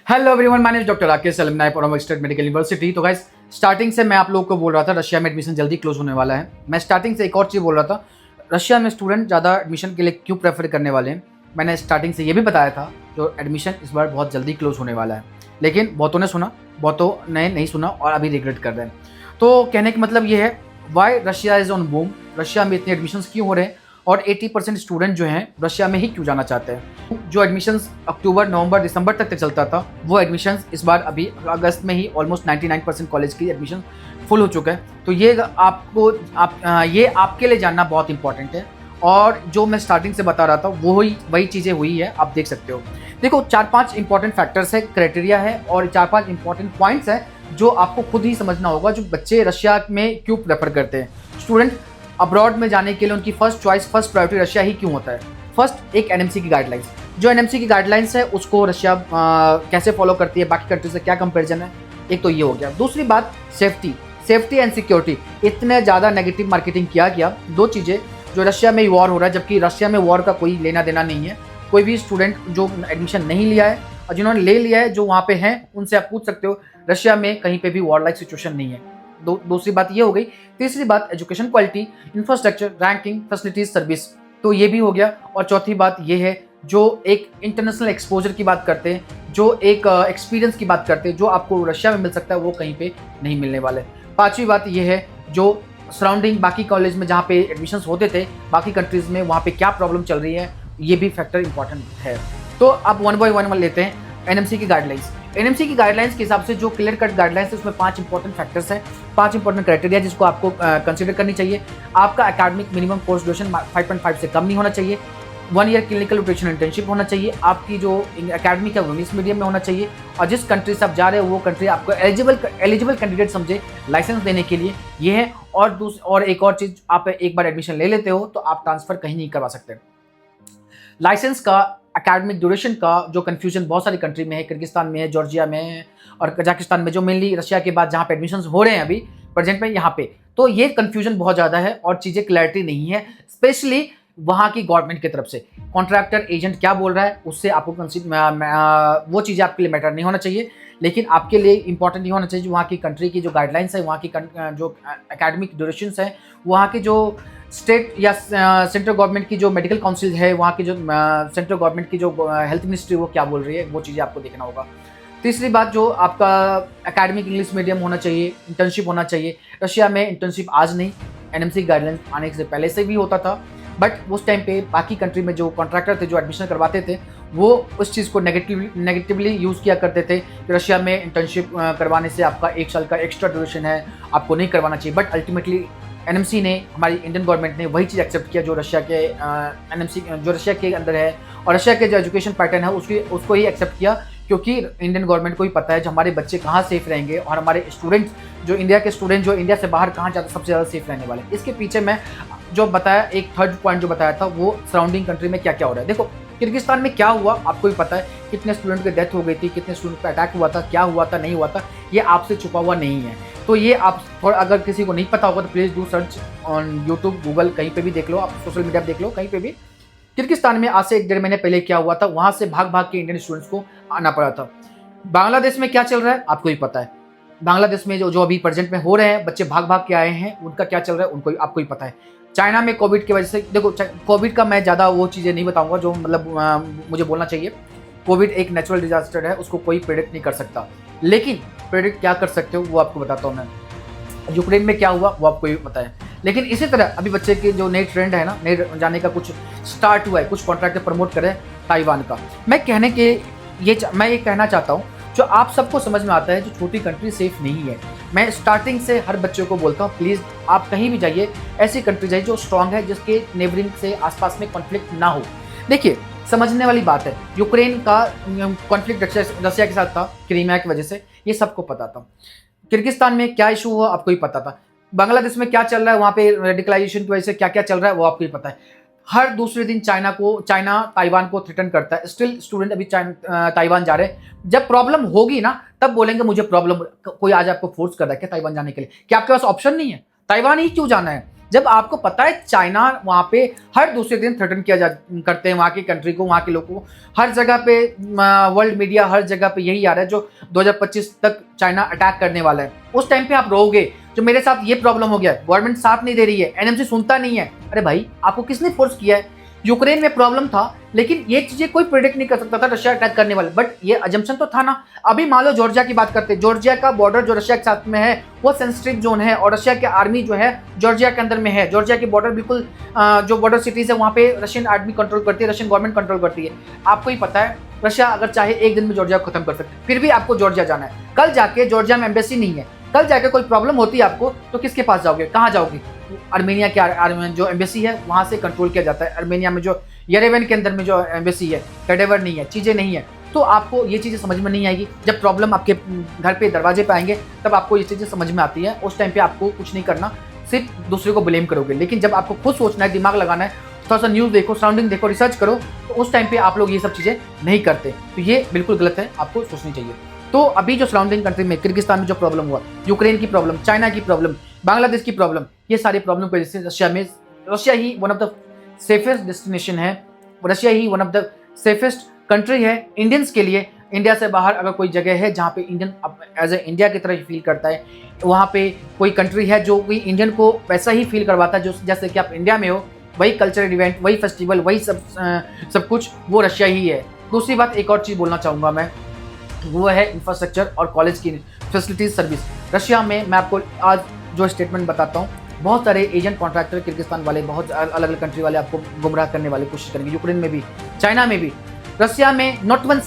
Hello everyone, my name is doctor Rakesh alumni from state medical university. तो guys, starting से मैं आप लोगों को बोल रहा था रशिया में एडमिशन जल्दी क्लोज होने वाला है। मैं स्टार्टिंग से एक और चीज़ बोल रहा था, रशिया में स्टूडेंट ज़्यादा एडमिशन के लिए क्यों प्रेफर करने वाले हैं। मैंने स्टार्टिंग से ये भी बताया था जो एडमिशन इस बार बहुत जल्दी क्लोज होने वाला है, लेकिन बहुतों ने सुना, बहुतों ने नहीं सुना और अभी रिग्रेट कर रहे हैं। तो कहने का मतलब ये है, Y Russia is on boom, Russia में इतने एडमिशन्स क्यों हो रहे हैं और 80% स्टूडेंट जो हैं रशिया में ही क्यों जाना चाहते हैं। जो एडमिशन्स अक्टूबर, नवंबर, दिसंबर तक चलता था, वो एडमिशन्स इस बार अभी अगस्त में ही ऑलमोस्ट 99% कॉलेज की एडमिशन फुल हो चुका है। तो ये ये आपके लिए जानना बहुत इंपॉर्टेंट है। और जो मैं स्टार्टिंग से बता रहा था वही चीज़ें हुई है, आप देख सकते हो। देखो, 4-5 इंपॉर्टेंट फैक्टर्स है, क्राइटेरिया है और 4-5 इंपॉर्टेंट पॉइंट्स है जो आपको खुद ही समझना होगा, जो बच्चे रशिया में क्यों प्रेफर करते हैं। स्टूडेंट अब्रॉड में जाने के लिए उनकी first choice, first priority Russia ही क्यों होता है। फर्स्ट, एक एनएमसी की गाइडलाइंस। जो एनएमसी की गाइडलाइंस है उसको रशिया कैसे फॉलो करती है, बाकी कंट्री से क्या कंपैरिजन है, एक तो ये हो गया। दूसरी बात, सेफ्टी एंड सिक्योरिटी। इतने ज़्यादा नेगेटिव मार्केटिंग किया गया, दो चीज़ें, जो रशिया में वॉर हो रहा है, जबकि रशिया में वॉर का कोई लेना देना नहीं है। कोई भी स्टूडेंट जो एडमिशन नहीं लिया है और जिन्होंने ले लिया है, जो वहाँ पे हैं, उनसे आप पूछ सकते हो, रशिया में कहीं पे भी वॉर लाइक सिचुएशन नहीं है। दूसरी बात ये हो गई। तीसरी बात, education quality, infrastructure, ranking, facilities, service, तो ये भी हो गया। और चौथी बात ये है, जो एक इंटरनेशनल एक्सपोजर की बात करते हैं, जो एक एक्सपीरियंस की बात करते हैं, जो आपको रशिया में मिल सकता है वो कहीं पे नहीं मिलने वाला है। पांचवी बात ये है, जो सराउंडिंग बाकी कॉलेज में जहाँ पे एडमिशन्स होते थे बाकी कंट्रीज में, वहाँ पे क्या प्रॉब्लम चल रही है, ये भी फैक्टर इंपॉर्टेंट है। तो अब वन बाय वन लेते हैं। एनएमसी की गाइडलाइंस। एनएमसी की गाइडलाइंस के हिसाब से जो क्लियर कट गाइडलाइंस है, उसमें 5 इंपॉर्टेंट फैक्टर्स हैं, 5 इंपॉर्टेंट क्राइटेरिया जिसको आपको कंसीडर करनी चाहिए। आपका एकेडमिक मिनिमम कोर्स ड्यूरेशन 5.5 से कम नहीं होना चाहिए। 1 ईयर क्लिनिकल रोटेशन इंटर्नशिप होना चाहिए। आपकी जो एकेडमिक है वो इंग्लिश मीडियम में होना चाहिए। और जिस कंट्री से आप जा रहे हो वो कंट्री आपको एलिजिबल कैंडिडेट समझे लाइसेंस देने के लिए, ये है। और एक और चीज़, आप एक बार एडमिशन ले लेते हो तो आप ट्रांसफ़र कहीं नहीं करवा सकते। लाइसेंस का, एकेडमिक ड्यूरेशन का जो कन्फ्यूजन बहुत सारी कंट्री में है, किर्गिस्तान में है, जॉर्जिया में है और कजाकिस्तान में, जो मेनली रशिया के बाद जहाँ पे एडमिशन्स हो रहे हैं अभी प्रेजेंट में यहाँ पे, तो ये कन्फ्यूजन बहुत ज़्यादा है और चीज़ें क्लैरिटी नहीं है, स्पेशली वहाँ की गवर्नमेंट की तरफ से। कॉन्ट्रैक्टर एजेंट क्या बोल रहा है उससे आपको वो चीज़ें आपके लिए मैटर नहीं होना चाहिए, लेकिन आपके लिए इंपॉर्टेंट ये होना चाहिए वहाँ की कंट्री की जो गाइडलाइंस है, वहाँ की जो एकेडमिक ड्यूरेशंस है, वहाँ की जो स्टेट या सेंट्रल गवर्नमेंट की जो मेडिकल काउंसिल है, वहाँ की जो सेंट्रल गवर्नमेंट की जो हेल्थ मिनिस्ट्री वो क्या बोल रही है, वो चीज़ें आपको देखना होगा। तीसरी बात, जो आपका एकेडमिक इंग्लिश मीडियम होना चाहिए, इंटर्नशिप होना चाहिए। रशिया में इंटर्नशिप आज नहीं, एनएमसी गाइडलाइंस आने से पहले से भी होता था, बट उस टाइम पे बाकी कंट्री में जो कॉन्ट्रैक्टर थे, जो एडमिशन करवाते थे, वो उस चीज़ को नेगेटिवली यूज़ किया करते थे कि रशिया में इंटर्नशिप करवाने से आपका 1 साल का एक्स्ट्रा ड्यूरेशन है, आपको नहीं करवाना चाहिए। बट अल्टीमेटली एनएमसी ने, हमारी इंडियन गवर्नमेंट ने वही चीज़ एक्सेप्ट किया जो रशिया के एनएमसी जो रशिया के अंदर है, और रशिया के जो एजुकेशन पैटर्न है उसको ही एक्सेप्ट किया, क्योंकि इंडियन गवर्नमेंट को ही पता है जो हमारे बच्चे कहाँ सेफ रहेंगे और हमारे स्टूडेंट्स, जो इंडिया के स्टूडेंट जो इंडिया से बाहर कहाँ सबसे ज़्यादा सेफ रहने वाले। इसके पीछे मैं जो बताया, एक थर्ड पॉइंट जो बताया था, वो सराउंडिंग कंट्री में क्या क्या हो रहा है। देखो, किर्गिस्तान में क्या हुआ आपको भी पता है, कितने स्टूडेंट की डेथ हो गई थी, कितने स्टूडेंट पर अटैक हुआ था, क्या हुआ था, नहीं हुआ था, ये आपसे छुपा हुआ नहीं है। तो ये आप थोड़ा, अगर किसी को नहीं पता होगा तो please do search on YouTube, Google, कहीं पे भी देख लो, आप सोशल मीडिया पर देख लो, कहीं पे भी। किर्गिस्तान में आज से 1-1.5 महीने पहले क्या हुआ था, वहाँ से भाग भाग के इंडियन स्टूडेंट्स को आना पड़ा था। बांग्लादेश में क्या चल रहा है आपको भी पता है। बांग्लादेश में जो अभी प्रेजेंट में हो रहे हैं, बच्चे भाग भाग के आए हैं, उनका क्या चल रहा है उनको आपको ही पता है। चाइना में कोविड की वजह से, देखो कोविड का मैं ज़्यादा वो चीज़ें नहीं बताऊंगा जो मतलब मुझे बोलना चाहिए। कोविड एक नेचुरल डिजास्टर है, उसको कोई प्रेडिक्ट नहीं कर सकता, लेकिन प्रेडिक्ट क्या कर सकते हो वो आपको बताता हूँ मैं। यूक्रेन में क्या हुआ वो आपको भी पता है। लेकिन इसी तरह अभी बच्चे के जो नए ट्रेंड है ना, नए जाने का कुछ स्टार्ट हुआ है, कुछ कॉन्ट्रैक्टर प्रमोट करे ताइवान का। मैं ये कहना चाहता हूँ, जो आप सबको समझ में आता है, जो छोटी कंट्री सेफ नहीं है। मैं स्टार्टिंग से हर बच्चे को बोलता हूँ, प्लीज़ आप कहीं भी जाइए, ऐसी कंट्री जाइए जो स्ट्रांग है, जिसके नेबरिंग से आसपास में कॉन्फ्लिक्ट ना हो। देखिए, समझने वाली बात है, यूक्रेन का कॉन्फ्लिक्ट रशिया के साथ था, क्रीमिया की वजह से, ये सबको पता था। किर्गिस्तान में क्या इशू हुआ आपको ही पता था। बांग्लादेश में क्या चल रहा है, वहाँ पे रेडिकलाइजेशन की वजह से क्या क्या चल रहा है वो आपको ही पता है। हर दूसरे दिन चाइना ताइवान को थ्रेटन करता है, स्टिल स्टूडेंट अभी ताइवान जा रहे हैं। जब प्रॉब्लम होगी ना, तब बोलेंगे मुझे प्रॉब्लम, कोई आज आपको फोर्स कर रहा है क्या ताइवान जाने के लिए? क्या आपके पास ऑप्शन नहीं है? ताइवान ही क्यों जाना है? जब आपको पता है चाइना वहाँ पे हर दूसरे दिन थ्रेटन किया जा करते हैं वहाँ की कंट्री को, वहाँ के लोगों को, हर जगह पे वर्ल्ड मीडिया हर जगह पे यही आ रहा है जो 2025 तक चाइना अटैक करने वाला है। उस टाइम पे आप रहोगे जो मेरे साथ ये प्रॉब्लम हो गया, गवर्नमेंट साथ नहीं दे रही है, एनएमसी सुनता नहीं है। अरे भाई आपको किसने फोर्स किया है? यूक्रेन में प्रॉब्लम था, लेकिन ये चीजें कोई प्रेडिक्ट नहीं कर सकता था रशिया अटैक करने वाले, बट ये अजम्पशन तो था ना। अभी मान लो जॉर्जिया की बात करते हैं, जॉर्जिया का बॉर्डर जो रशिया के साथ में है वो सेंसिटिव जोन है और रशिया की आर्मी जो है जॉर्जिया के अंदर में है। जॉर्जिया की बॉर्डर बिल्कुल जो बॉर्डर सिटीज है वहाँ पे रशियन आर्मी कंट्रोल करती है, रशियन गवर्नमेंट कंट्रोल करती है। आपको ही पता है रशिया अगर चाहे एक दिन में जॉर्जिया को खत्म कर सकते, फिर भी आपको जॉर्जिया जाना है। कल जाके जॉर्जिया में एम्बेसी नहीं है, कल जाके कोई प्रॉब्लम होती है आपको तो किसके पास जाओगे, कहाँ जाओगे? आर्मेनिया के जो एम्बेसी है वहाँ से कंट्रोल किया जाता है। आर्मेनिया में जो येरेवन के अंदर में जो एम्बेसी है, कैडेवर नहीं है, चीज़ें नहीं है, तो आपको ये चीज़ें समझ में नहीं आएगी। जब प्रॉब्लम आपके घर पे दरवाजे पे आएंगे तब आपको ये चीज़ें समझ में आती है। उस टाइम पे आपको कुछ नहीं करना, सिर्फ दूसरे को ब्लेम करोगे। लेकिन जब आपको खुद सोचना है, दिमाग लगाना है, थोड़ा सा न्यूज़ देखो, सराउंडिंग देखो, रिसर्च करो, तो उस टाइम पे आप लोग ये सब चीज़ें नहीं करते। तो ये बिल्कुल गलत है, आपको सोचनी चाहिए। तो अभी जो सराउंडिंग कंट्री में किर्गिस्तान में जो प्रॉब्लम हुआ, यूक्रेन की प्रॉब्लम, चाइना की प्रॉब्लम, बांग्लादेश की प्रॉब्लम, ये सारी प्रॉब्लम की वजह से रशिया ही one of the safest destination है, रशिया ही one of the safest country है इंडियंस के लिए। इंडिया से बाहर अगर कोई जगह है जहाँ पे इंडियन एज ए इंडिया की तरह ही फील करता है, वहाँ पे कोई कंट्री है जो कोई इंडियन को वैसा ही फील करवाता है जो जैसे कि आप इंडिया में हो, वही कल्चरल इवेंट, वही फेस्टिवल, वही सब कुछ वो रशिया ही है। दूसरी बात एक और चीज़ बोलना चाहूँगा मैं, वो है इंफ्रास्ट्रक्चर और कॉलेज की फैसिलिटीज सर्विस। रशिया में मैं आपको आज जो स्टेटमेंट बताता हूँ, बहुत सारे एजेंट कॉन्ट्रैक्टर किर्गिस्तान वाले, बहुत अलग अलग कंट्री वाले आपको गुमराह करने वाले कोशिश करेंगे, यूक्रेन में भी, चाइना में भी। रशिया में नॉट वन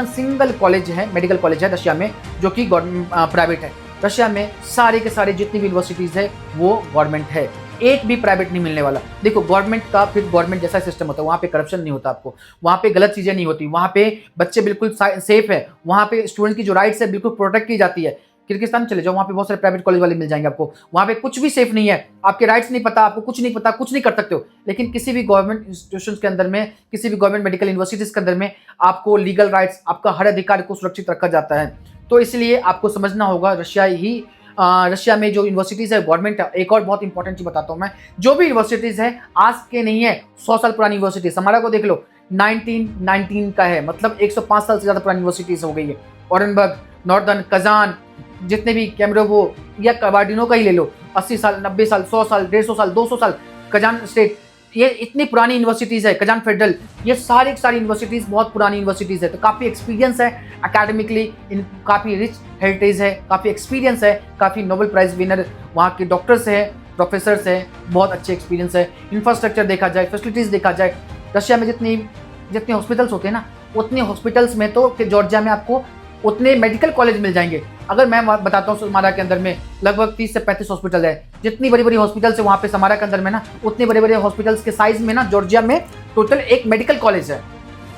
सिंगल कॉलेज है, मेडिकल कॉलेज है रशिया में जो कि प्राइवेट है। रशिया में सारे के सारे जितनी भी यूनिवर्सिटीज़ है वो गवर्नमेंट है, एक भी प्राइवेट नहीं मिलने वाला। देखो गवर्नमेंट का फिर गवर्नमेंट जैसा सिस्टम होता है, वहाँ पे करप्शन नहीं होता, आपको वहाँ पे गलत चीज़ें नहीं होती, वहाँ पे बच्चे बिल्कुल सेफ है, वहाँ पे स्टूडेंट की जो राइट्स है बिल्कुल प्रोटेक्ट की जाती है। किर्गिस्तान चले जाओ, वहाँ पे बहुत सारे प्राइवेट कॉलेज वाले मिल जाएंगे आपको, वहाँ पे कुछ भी सेफ नहीं है, आपके राइट्स नहीं पता, आपको कुछ नहीं पता, कुछ नहीं कर सकते हो। लेकिन किसी भी गवर्नमेंट इंस्टीट्यूशन के अंदर में, किसी भी गवर्नमेंट मेडिकल यूनिवर्सिटीज़ के अंदर में आपको लीगल राइट्स, आपका हर अधिकार को सुरक्षित रखा जाता है। तो इसलिए आपको समझना होगा रशिया में जो यूनिवर्सिटीज़ है गवर्नमेंट है। एक और बहुत इंपॉर्टेंट चीज़ बताता हूँ मैं, जो भी यूनिवर्सिटीज़ है आज के नहीं है, 100 साल पुरानी यूनिवर्सिटीज़, हमारा को देख लो 1919 का है, मतलब 105 साल से ज़्यादा पुरानी यूनिवर्सिटीज़ हो गई है। ओरेनबर्ग, नॉर्दर्न, कजान, जितने भी कैमरोवो या कबार्डिनो का ही ले लो, 80 साल, 90 साल, 100 साल, 150 साल, 200 साल, कजान स्टेट, ये इतनी पुरानी यूनिवर्सिटीज़ है, कजान फेडरल, ये सारी यूनिवर्सिटीज़ बहुत पुरानी यूनिवर्सिटीज़ है। तो काफ़ी एक्सपीरियंस है एकेडमिकली, इन काफ़ी रिच हेरिटेज है, काफ़ी एक्सपीरियंस है, काफ़ी नोबेल प्राइज़ विनर वहाँ के डॉक्टर्स हैं, प्रोफेसर्स हैं, बहुत अच्छे एक्सपीरियंस है। इंफ्रास्ट्रक्चर देखा जाए, फैसिलिटीज़ देखा जाए, रशिया में जितने हॉस्पिटल्स होते हैं ना, उतने हॉस्पिटल्स में तो जॉर्जिया में आपको उतने मेडिकल कॉलेज मिल जाएंगे। अगर मैं बताता हूँ समारा के अंदर में लगभग 30 से 35 हॉस्पिटल है, जितनी बड़ी बड़ी हॉस्पिटल्स है वहाँ पे समारा के अंदर में ना, उतने बड़े बड़े हॉस्पिटल्स के साइज में ना जॉर्जिया में टोटल एक मेडिकल कॉलेज है।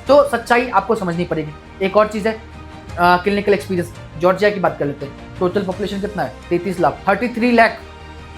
तो सच्चाई आपको समझनी पड़ेगी। एक और चीज़ है क्लिनिकल एक्सपीरियंस। जॉर्जिया की बात कर लेते हैं, टोटल पॉपुलेशन कितना है? 33 लाख, 33 लाख,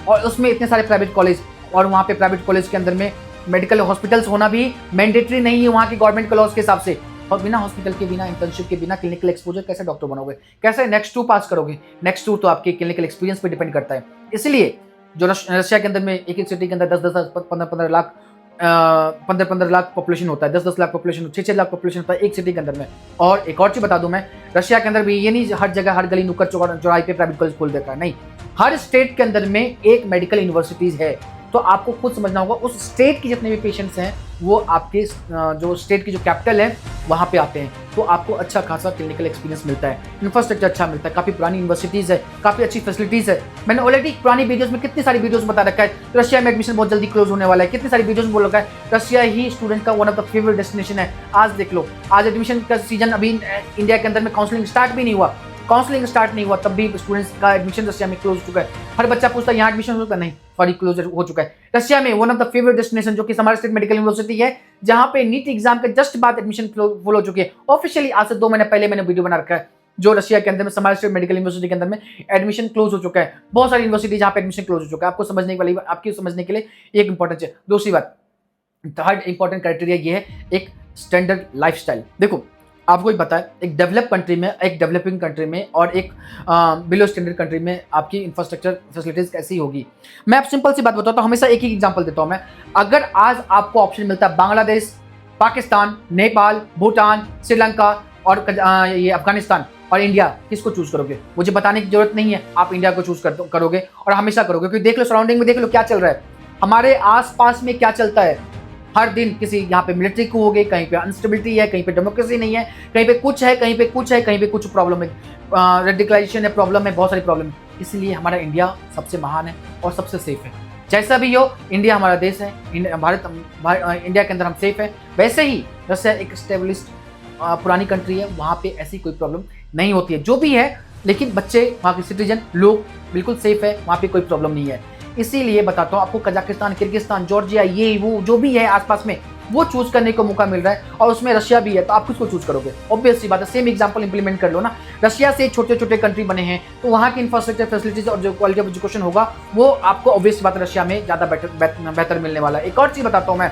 और उसमें इतने सारे प्राइवेट कॉलेज, और वहाँ पे प्राइवेट कॉलेज के अंदर में मेडिकल हॉस्पिटल्स होना भी मैंडेटरी नहीं है वहाँ की गवर्नमेंट के लॉज के हिसाब से। और बिना हॉस्पिटल के, बिना इंटर्नशिप के, बिना क्लिनिकल एक्सपोजर कैसे डॉक्टर बनोगे, कैसे नेक्स्ट 2 पास करोगे? नेक्स्ट 2 तो आपके क्लिनिकल एक्सपीरियंस पे डिपेंड करता है। इसलिए जो रशिया के अंदर में एक सिटी के अंदर 10-10, 15-15 लाख 15-15 लाख पॉपुलेशन होता है, 10-10 लाख पॉपुलेशन, 6-6 लाख पॉपुलेशन होता है एक सिटी के अंदर में। और एक और चीज़ बता दूं मैं, रशिया के अंदर भी ये नहीं हर जगह, हर गली नुक्कड़ चौराहे पे प्राइवेट कॉलेज खोल देता है, नहीं, हर स्टेट के अंदर में एक मेडिकल यूनिवर्सिटीज़ है। तो आपको खुद समझना होगा, उस स्टेट की जितने भी पेशेंट्स हैं वो आपके जो स्टेट की जो कैपिटल है वहाँ पे आते हैं, तो आपको अच्छा खासा क्लिनिकल एक्सपीरियंस मिलता है, इंफ्रास्ट्रक्चर अच्छा मिलता है, काफ़ी पुरानी यूनिवर्सिटीज़ है, काफ़ी अच्छी फैसिलिटीज़ है। मैंने ऑलरेडी पुरानी वीडियोस में कितनी सारी वीडियोस बता रखा है, रशिया में एडमिशन बहुत जल्दी क्लोज होने वाला है, कितनी सारी वीडियोस में बोल रखा है, रशिया ही स्टूडेंट का one of the favourite destination है। आज देख लो, आज एडमिशन का सीजन, अभी इंडिया के अंदर में काउंसलिंग स्टार्ट भी नहीं हुआ, तब भी स्टूडेंट्स का एडमिशन रशिया में क्लोज हो चुका है। हर बच्चा पूछता है यहाँ एडमिशन हो चुका है, नहीं, सॉरी, क्लोज हो चुका है। रशिया में one of the favourite destination जो कि हमारा स्टेट मेडिकल यूनिवर्सिटी है, जहाँ पे नीट एग्जाम के जस्ट बाद एडमिशन फुल हो चुकी है। ऑफिशियली आज से 2 महीने पहले मैंने वीडियो बना रखा है, जो रशिया के अंदर में हमारे स्टेट मेडिकल यूनिवर्सिटी के अंदर में एडमिशन क्लोज हो चुका है। बहुत सारी यूनिवर्सिटी जहाँ पे एडमिशन क्लोज हो चुका है, आपको समझने के लिए एक इंपॉर्टेंट है। दूसरी बात, थर्ड इंपॉर्टेंट क्राइटेरिया ये है, एक स्टैंडर्ड लाइफस्टाइल। देखो आपको ही पता है एक डेवलप कंट्री में, एक डेवलपिंग कंट्री में और एक बिलो स्टैंडर्ड कंट्री में आपकी इंफ्रास्ट्रक्चर फैसिलिटीज कैसी होगी। मैं आप सिंपल सी बात बताता हूँ, हमेशा एक ही एग्जांपल देता हूँ मैं। अगर आज आपको ऑप्शन मिलता है बांग्लादेश, पाकिस्तान, नेपाल, भूटान, श्रीलंका और ये अफगानिस्तान और इंडिया, किसको चूज करोगे? मुझे बताने की जरूरत नहीं है, आप इंडिया को चूज करोगे और हमेशा करोगे, क्योंकि देख लो सराउंडिंग में, देख लो क्या चल रहा है हमारे आसपास में, क्या चलता है हर दिन। किसी यहाँ पे मिलिट्री को हो गई, कहीं पे अनस्टेबिलिटी है, कहीं पे डेमोक्रेसी नहीं है, कहीं पे कुछ है, कहीं पे कुछ है, कहीं पे कुछ प्रॉब्लम है, रेडिकलाइजेशन है, प्रॉब्लम है, बहुत सारी प्रॉब्लम है। इसलिए हमारा इंडिया सबसे महान है और सबसे सेफ है। जैसा भी हो, इंडिया हमारा देश है, इंडिया के अंदर हम सेफ है। वैसे ही रशिया एक स्टेबलिश्ड पुरानी कंट्री है, वहाँ पे ऐसी कोई प्रॉब्लम नहीं होती है, जो भी है, लेकिन बच्चे, वहाँ के सिटीजन लोग बिल्कुल सेफ है, वहाँ पे कोई प्रॉब्लम नहीं है। इसीलिए बताता हूँ आपको, कजाकिस्तान, किर्गिस्तान, जॉर्जिया, ये वो जो भी है आसपास में, वो चूज करने को मौका मिल रहा है और उसमें रशिया भी है, तो आप किसको चूज करोगे? ऑब्वियस सी बात है, सेम एग्जांपल इंप्लीमेंट कर लो ना। रशिया से छोटे छोटे कंट्री बने हैं, तो वहाँ की इंफ्रास्ट्रक्चर फैसिलिटीज और जो क्वालिटी ऑफ एजुकेशन होगा, वो आपको ऑब्वियस बात है रशिया में ज़्यादा बेहतर मिलने वाला है। एक और चीज़ बताता हूँ मैं,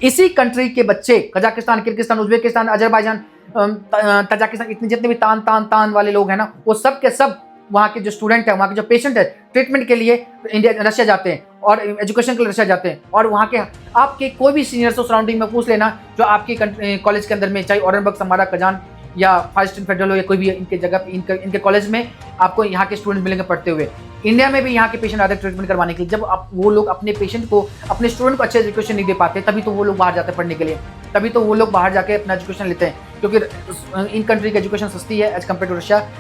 इसी कंट्री के बच्चे, Kazakhstan, Kyrgyzstan, Uzbekistan, Azerbaijan, Tajikistan, इतने जितने भी तान वाले लोग हैं ना, वो सब के सब वहाँ के जो स्टूडेंट है, वहाँ के जो पेशेंट है, ट्रीटमेंट के लिए रशिया जाते हैं और एजुकेशन के लिए रशिया जाते हैं। और वहाँ के आपके कोई भी सीनियर्स को सराउंडिंग में पूछ लेना, जो आपके कॉलेज के अंदर में, चाहे ऑरेंबर्ग, समारा, कजान या फाइस्टन फेडरल हो या कोई भी इनके जगह, इनके कॉलेज में आपको यहाँ के स्टूडेंट मिलेंगे पढ़ते हुए। इंडिया में भी यहाँ के पेशेंट आते हैं ट्रीटमेंट करवाने के लिए। जब वो लोग अपने पेशेंट को, अपने स्टूडेंट को अच्छे एजुकेशन नहीं दे पाते, तभी तो वो लोग बाहर जाते हैं पढ़ने के लिए, तभी तो वो लोग बाहर जाके अपना एजुकेशन लेते हैं, क्योंकि इन कंट्री की एजुकेशन सस्ती है एज कम्पेयर टू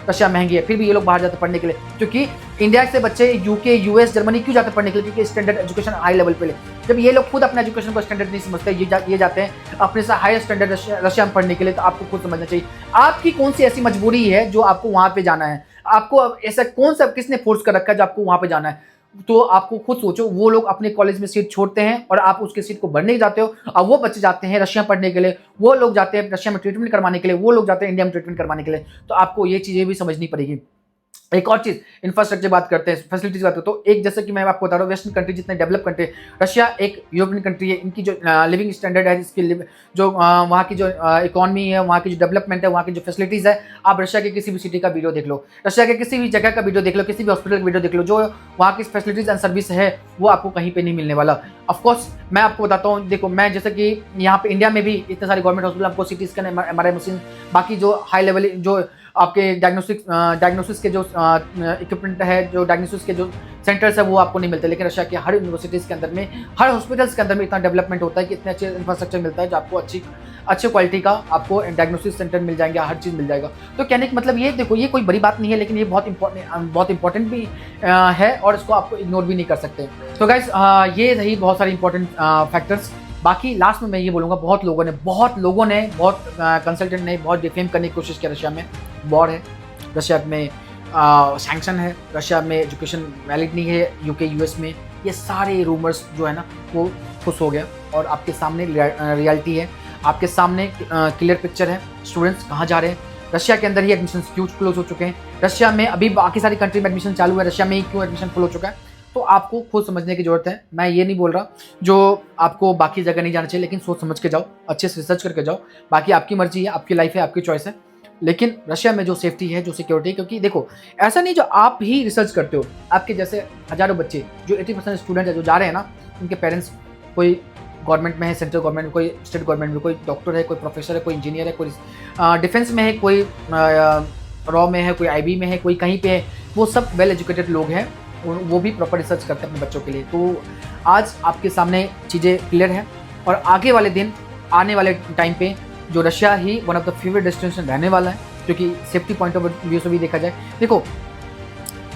रशिया महंगी है, फिर भी ये लोग बाहर जाते पढ़ने के लिए। क्योंकि इंडिया से बच्चे यूके, यूएस, जर्मनी क्यों जाते पढ़ने के लिए? क्योंकि स्टैंडर्ड एजुकेशन हाई लेवल पे ले। जब ये लोग खुद अपना एजुकेशन को स्टैंडर्ड नहीं समझते, ये जाते हैं अपने से हायर स्टैंडर्ड रशिया में पढ़ने के लिए, तो आपको खुद समझना चाहिए आपकी कौन सी ऐसी मजबूरी है जो आपको वहाँ पे जाना है। आपको ऐसा कौन सा, किसने फोर्स कर रखा है जो आपको वहाँ पे जाना है? तो आपको खुद सोचो, वो लोग अपने कॉलेज में सीट छोड़ते हैं और आप उसके सीट को भरने जाते हो, और वो बच्चे जाते हैं रशिया पढ़ने के लिए, वो लोग जाते हैं रशिया में ट्रीटमेंट करवाने के लिए, वो लोग जाते हैं इंडिया में ट्रीटमेंट करवाने के लिए। तो आपको ये चीजें भी समझनी पड़ेगी। एक और चीज, इंफ्रास्ट्रक्चर बात करते हैं, फैसिलिटीज बात करते हैं, तो एक जैसे कि मैं आपको बता रहा हूँ, वेस्टर्न कंट्री जितने डेवलप कंट्री, रशिया एक यूरोपियन कंट्री है, इनकी जो लिविंग स्टैंडर्ड है, इसकी जो वहाँ की जो इकोनॉमी है, वहाँ की जो डेवलपमेंट है, वहाँ की जो फैसिलिटीज है, आप रशिया के किसी भी सिटी का वीडियो देख लो, रशिया के किसी भी जगह का वीडियो देख लो, किसी भी हॉस्पिटल का वीडियो देख लो, जो वहाँ की फैसिलिटीज एंड सर्विस है, वो आपको कहीं पे नहीं मिलने वाला। ऑफकोर्स मैं आपको बताता हूँ, देखो मैं जैसे कि यहाँ पे इंडिया में भी इतने सारे गवर्नमेंट हॉस्पिटल, आपको सिटी स्कैन, MRI मशीन, बाकी जो हाई लेवल जो आपके डायग्नोसिस के जो इक्विपमेंट है, जो डायग्नोसिस के जो सेंटर्स है, वो आपको नहीं मिलते। लेकिन रशिया के हर यूनिवर्सिटीज़ के अंदर में, हर हॉस्पिटल्स के अंदर में इतना डेवलपमेंट होता है कि इतने अच्छे इंफ्रास्ट्रक्चर मिलता है, जो आपको अच्छे क्वालिटी का आपको डायग्नोसिस सेंटर मिल जाएंगे, हर चीज़ मिल जाएगा। तो कहने का मतलब ये, देखो ये कोई बड़ी बात नहीं है, लेकिन ये बहुत इंपॉर्टेंट भी है और इसको आपको इग्नोर भी नहीं कर सकते। तो गाइस ये रही बहुत सारी इंपॉर्टेंट फैक्टर्स। बाकी लास्ट में मैं ये बोलूँगा, बहुत लोगों ने बहुत कंसल्टेंट ने बहुत डिफेम करने की कोशिश की। रशिया में वॉर है, रशिया में सैंक्शन है, रशिया में एजुकेशन वैलिड नहीं है, यूके, यूएस में, ये सारे रूमर्स जो है ना, वो खुश हो गया और आपके सामने रियलिटी है, आपके सामने क्लियर पिक्चर है। स्टूडेंट्स कहाँ जा रहे हैं, रशिया के अंदर ही एडमिशन क्यों क्लोज हो चुके हैं, रशिया में अभी बाकी सारी कंट्री में एडमिशन चालू है, रशिया में ही क्यों एडमिशन फुल हो चुका है। तो आपको खुद समझने की जरूरत है। मैं ये नहीं बोल रहा जो आपको बाकी जगह नहीं जाना चाहिए, लेकिन सोच समझ के जाओ, अच्छे से रिसर्च करके जाओ। बाकी आपकी मर्जी है, आपकी लाइफ है, आपकी चॉइस है, लेकिन रशिया में जो सेफ्टी है, जो सिक्योरिटी है, क्योंकि देखो ऐसा नहीं जो आप ही रिसर्च करते हो, आपके जैसे हजारों बच्चे, जो 80% स्टूडेंट है जो जा रहे हैं ना, उनके पेरेंट्स कोई गवर्नमेंट में है, सेंट्रल गवर्नमेंट में, कोई स्टेट गवर्नमेंट में, कोई डॉक्टर है, कोई प्रोफेसर है, कोई इंजीनियर है, कोई डिफेंस में है, कोई रॉ में है, कोई IB में है, कोई कहीं पे है। वो सब वेल एजुकेटेड लोग हैं, वो भी प्रॉपर रिसर्च करते हैं अपने बच्चों के लिए। तो आज आपके सामने चीज़ें क्लियर हैं और आगे वाले दिन, आने वाले टाइम पे जो रशिया ही one of the favourite destination रहने वाला है, क्योंकि सेफ्टी पॉइंट ऑफ व्यू से भी देखा जाए, देखो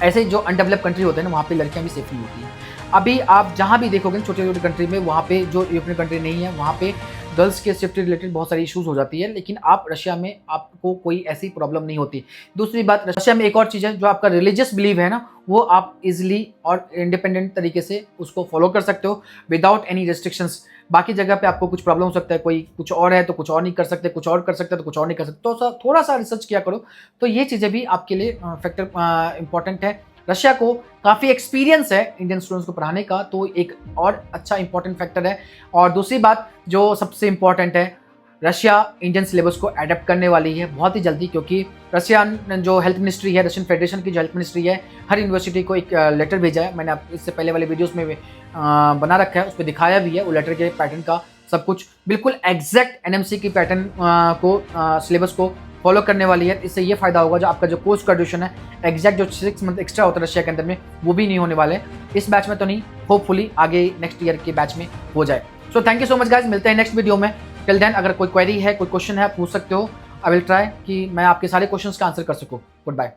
ऐसे जो अनडेवलप कंट्री होते हैं ना, वहाँ पे लड़कियाँ भी सेफ नहीं होती हैं। अभी आप जहाँ भी देखोगे छोटे छोटे कंट्री में, वहाँ पे जो यूरोपियन कंट्री नहीं है, वहाँ पे गर्ल्स के सेफ्टी रिलेटेड बहुत सारी इश्यूज हो जाती है, लेकिन आप रशिया में आपको कोई ऐसी प्रॉब्लम नहीं होती। दूसरी बात, रशिया में एक और चीज़ है, जो आपका रिलीजियस बिलीव है ना, वो आप इजिली और इंडिपेंडेंट तरीके से उसको फॉलो कर सकते हो विदाउट एनी रेस्ट्रिक्शंस। बाकी जगह पे आपको कुछ प्रॉब्लम हो सकता है, कोई कुछ और है तो कुछ और नहीं कर सकते, कुछ और कर सकते तो कुछ और नहीं कर सकते। तो थोड़ा सा रिसर्च किया करो, तो ये चीज़ें भी आपके लिए फैक्टर इंपॉर्टेंट है। रशिया को काफ़ी एक्सपीरियंस है इंडियन स्टूडेंट्स को पढ़ाने का, तो एक और अच्छा इंपॉर्टेंट फैक्टर है। और दूसरी बात जो सबसे इंपॉर्टेंट है, रशिया इंडियन सिलेबस को अडेप्ट करने वाली है बहुत ही जल्दी, क्योंकि रशिया जो हेल्थ मिनिस्ट्री है, रशियन फेडरेशन की जो हेल्थ मिनिस्ट्री है, हर यूनिवर्सिटी को एक लेटर भेजा है। मैंने इससे पहले वाले वीडियोस में बना रखा है, उस पर दिखाया भी है वो लेटर के पैटर्न का सब कुछ बिल्कुल एग्जैक्ट एनएमसी की पैटर्न को सिलेबस को फॉलो करने वाली है। इससे ये फायदा होगा जो आपका जो कोर्स का ड्यूरेशन है एग्जैक्ट जो 6 मंथ एक्स्ट्रा होता है रशिया के अंदर में, वो भी नहीं होने वाले। इस बैच में तो नहीं, होपफुली आगे नेक्स्ट ईयर के बैच में हो जाए। So thank you so much guys, मिलते हैं नेक्स्ट वीडियो में। टिल देन अगर कोई क्वेरी है, कोई क्वेश्चन है, पूछ सकते हो। आई विल ट्राई कि मैं आपके सारे क्वेश्चंस का आंसर कर सकूँ। Good bye.